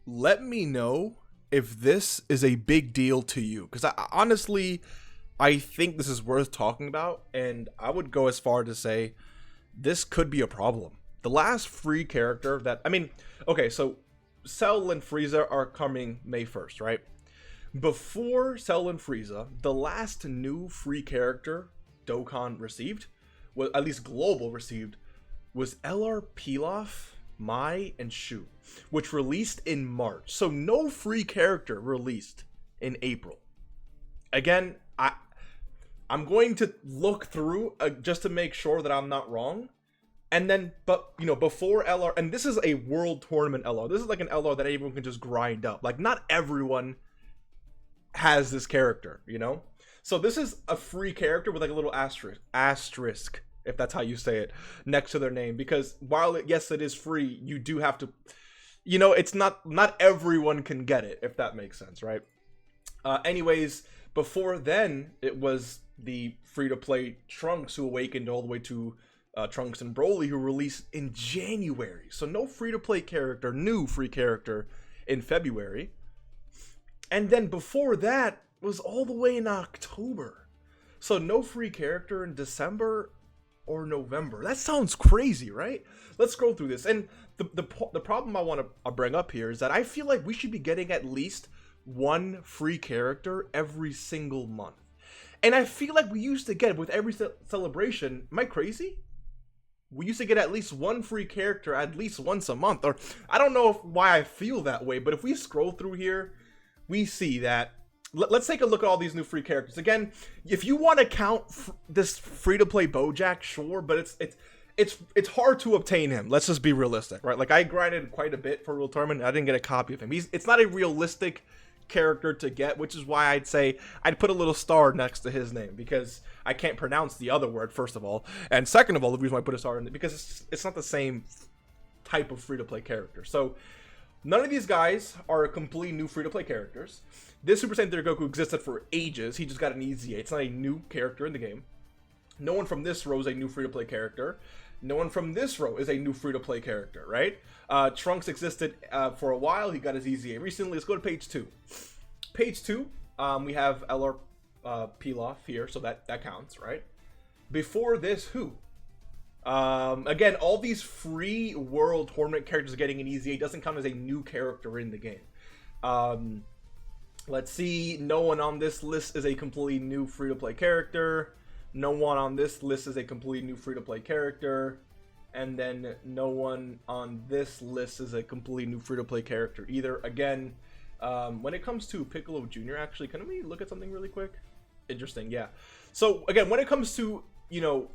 let me know if this is a big deal to you, because honestly, I think this is worth talking about, and I would go as far to say this could be a problem. The last free character that, I mean, okay, so Cell and Frieza are coming May 1st, right? Before Cell and Frieza, the last new free character Dokkan received, well, at least Global received, was LR Pilaf, Mai, and Shu, which released in March. So no free character released in April. Again, I'm going to look through just to make sure that I'm not wrong. And then, but, you know, before LR, and this is a world tournament LR. This is like an LR that anyone can just grind up. Like, not everyone has this character, you know? So this is a free character with like a little asterisk, if that's how you say it, next to their name. Because while, yes, it is free, you do have to, you know, it's not everyone can get it, if that makes sense, right? Anyways, before then, it was the free-to-play Trunks who awakened all the way to Trunks and Broly, who released in January. So no free-to-play character, new free character in February. And then before that was all the way in October. So no free character in December or November. That sounds crazy, right? Let's scroll through this. And the problem I want to bring up here is that I feel like we should be getting at least one free character every single month. And I feel like we used to get it with every celebration. Am I crazy? We used to get at least one free character at least once a month. Or I don't know why I feel that way, but if we scroll through here, we see that. Let's take a look at all these new free characters. Again, if you want to count this free-to-play Bojack, sure, but it's hard to obtain him. Let's just be realistic, right? Like, I grinded quite a bit for Real Tournament. I didn't get a copy of him. It's not a realistic character to get, which is why I'd say I'd put a little star next to his name, because I can't pronounce the other word, first of all, and second of all, the reason why I put a star in it, because it's not the same type of free-to-play character. So none of these guys are completely new free-to-play characters. This Super Saiyan 3 Goku existed for ages. He just got an EZA. It's not a new character in the game. No one from this row is a new free-to-play character. No one from this row is a new free-to-play character, right? Trunks existed for a while. He got his EZA recently. Let's go to page 2. Page 2, we have LR Pilaf here, so that counts, right? Before this, who? Again, all these free world tournament characters getting an EZA doesn't count as a new character in the game. Let's see. No one on this list is a completely new free-to-play character. No one on this list is a completely new free-to-play character. And then no one on this list is a completely new free-to-play character either. Again, when it comes to Piccolo Jr., actually, can we look at something really quick? Interesting, yeah. So, again, when it comes to, you know,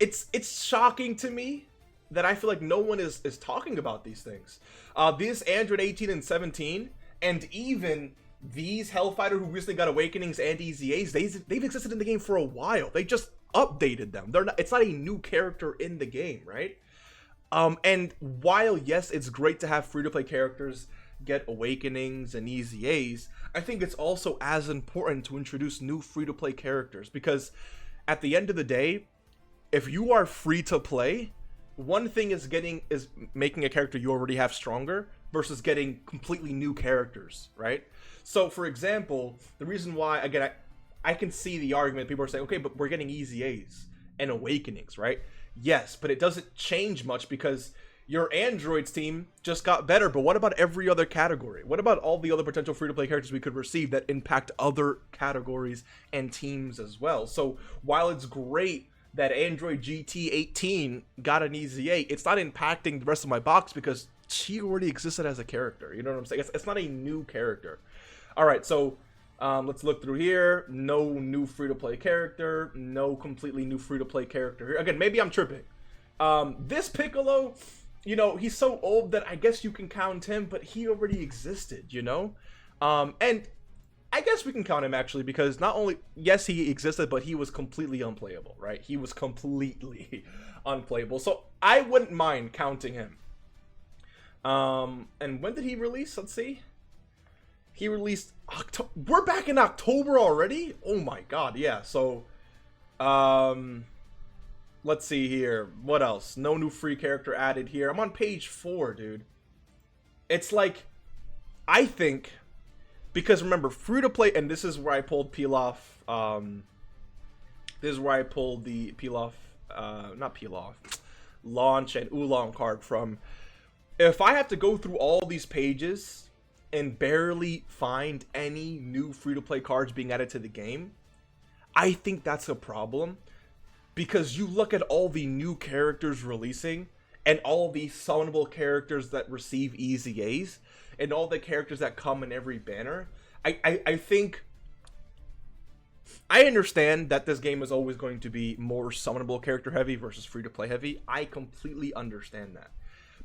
it's shocking to me that I feel like no one is talking about these things. This Android 18 and 17, and even these Hellfighter who recently got Awakenings and EZAs, they've existed in the game for a while. They just updated them. It's not a new character in the game, right? And while, yes, it's great to have free-to-play characters get Awakenings and EZAs, I think it's also as important to introduce new free-to-play characters, because at the end of the day, if you are free to play, one thing is making a character you already have stronger versus getting completely new characters, right? So, for example, the reason why, again, I can see the argument. People are saying, okay, but we're getting EZAs and Awakenings, right? Yes, but it doesn't change much because your Androids team just got better. But what about every other category? What about all the other potential free-to-play characters we could receive that impact other categories and teams as well? So, while it's great that Android GT18 got an EZA, it's not impacting the rest of my box because she already existed as a character. You know what I'm saying? It's not a new character. All right, so let's look through here. No new free-to-play character. No completely new free-to-play character here. Again, maybe I'm tripping. This Piccolo, you know, he's so old that I guess you can count him, but he already existed, you know? And I guess we can count him, actually, because not only, yes, he existed, but he was completely unplayable, right? He was completely unplayable. So I wouldn't mind counting him. And when did he release? Let's see. He released we're back in October already? Oh my god, yeah. So let's see here. What else? No new free character added here. I'm on page 4, dude. It's like, I think, because remember, free to play, and this is where I pulled Pilaf. This is where I pulled the Pilaf, not Pilaf, launch and Oolong card from. If I have to go through all these pages and barely find any new free to play cards being added to the game, I think that's a problem. Because you look at all the new characters releasing, and all the summonable characters that receive EZAs, and all the characters that come in every banner, I think... I understand that this game is always going to be more summonable character heavy versus free-to-play heavy. I completely understand that.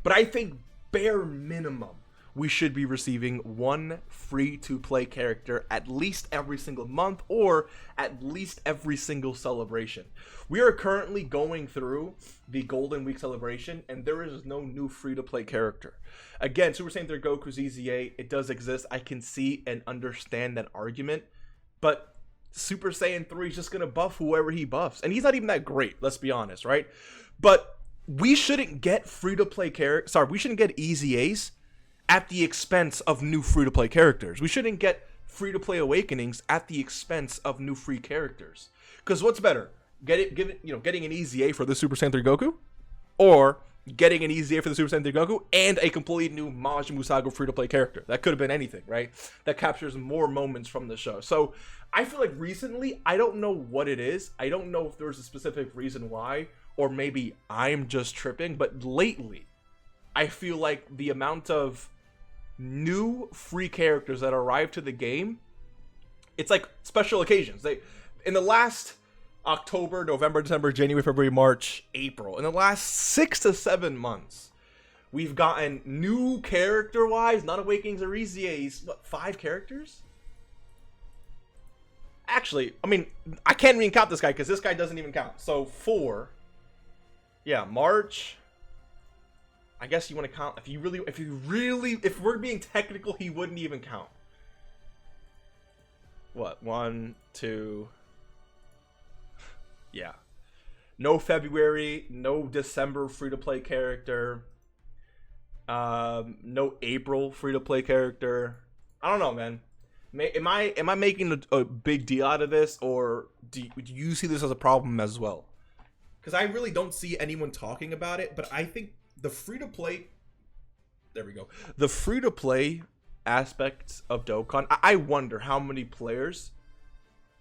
But I think, bare minimum, we should be receiving one free-to-play character at least every single month, or at least every single celebration. We are currently going through the Golden Week celebration, and there is no new free-to-play character. Again, Super Saiyan 3 Goku's EZA, it does exist. I can see and understand that argument, but Super Saiyan 3 is just going to buff whoever he buffs. And he's not even that great, let's be honest, right? But we shouldn't get free-to-play characters. Sorry, we shouldn't get EZAs at the expense of new free-to-play characters. We shouldn't get free-to-play awakenings at the expense of new free characters. Because what's better? Getting an EZA for the Super Saiyan 3 Goku? Or getting an EZA for the Super Saiyan 3 Goku and a completely new Majin Buu Saga free-to-play character? That could have been anything, right? That captures more moments from the show. So I feel like recently, I don't know what it is. I don't know if there's a specific reason why, or maybe I'm just tripping, but lately, I feel like the amount of new free characters that arrive to the game, it's like special occasions. In the last October, November, December, January, February, March, April, in the last 6 to 7 months, we've gotten new character-wise, not awakenings or EZAs, what, 5 characters? Actually, I mean, I can't even count this guy because this guy doesn't even count. So 4, yeah, March. I guess you want to count, if we're being technical, he wouldn't even count. What, 1, 2, yeah. No February, no December free-to-play character, no April free-to-play character. I don't know, man. Am I making a big deal out of this, or do you see this as a problem as well? Because I really don't see anyone talking about it, but I think the free-to-play, there we go, the free-to-play aspects of Dokkan, I wonder how many players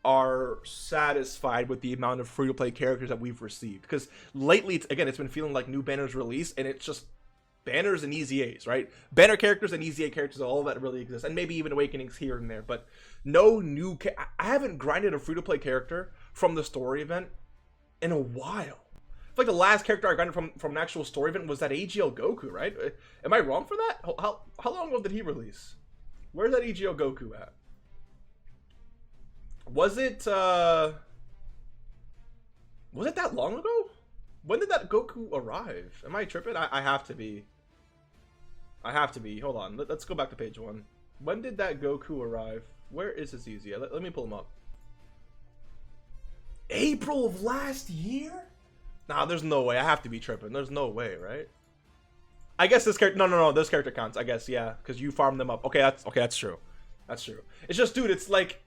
are satisfied with the amount of free-to-play characters that we've received. Because lately, it's been feeling like new banners released, and it's just banners and EZAs, right? Banner characters and EZA characters, all that really exists, and maybe even awakenings here and there, but no new... I haven't grinded a free-to-play character from the story event in a while. I feel like the last character I grinded from an actual story event was that AGL Goku, right? Am I wrong for that? How long ago did he release? Where's that AGL Goku at? Was it that long ago? When did that Goku arrive? Am I tripping? I have to be. Hold on. Let's go back to page 1. When did that Goku arrive? Where is his EZA? Let me pull him up. April of last year? Nah, there's no way. I have to be tripping. There's no way, right? I guess this character... No. This character counts. I guess, yeah. Because you farmed them up. Okay, that's true. That's true. It's just, dude, it's like...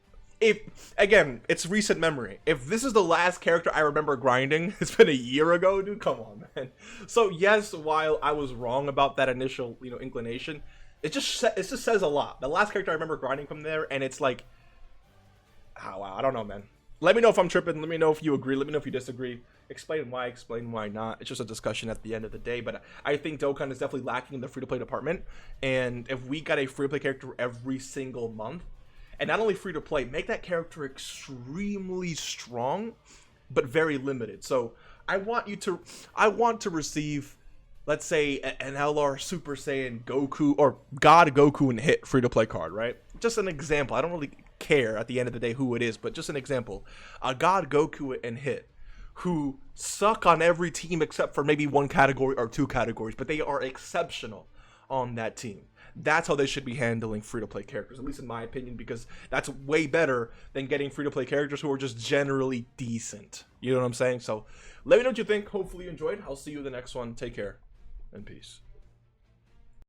Again, it's recent memory. If this is the last character I remember grinding, it's been a year ago, dude. Come on, man. So yes, while I was wrong about that initial, inclination, it just says a lot. The last character I remember grinding from there, and it's like, oh, wow, I don't know, man. Let me know if I'm tripping. Let me know if you agree. Let me know if you disagree. Explain why not. It's just a discussion at the end of the day. But I think Dokkan is definitely lacking in the free-to-play department. And if we got a free-to-play character every single month, and not only free to play, make that character extremely strong, but very limited. So I want to receive, let's say, an LR Super Saiyan Goku or God Goku and Hit free to play card, right? Just an example. I don't really care at the end of the day who it is, but just an example. A God Goku and Hit who suck on every team except for maybe one category or 2 categories, but they are exceptional on that team. That's how they should be handling free-to-play characters, at least in my opinion, because that's way better than getting free-to-play characters who are just generally decent. You know what I'm saying? So let me know what you think. Hopefully you enjoyed. I'll see you in the next one. Take care and peace.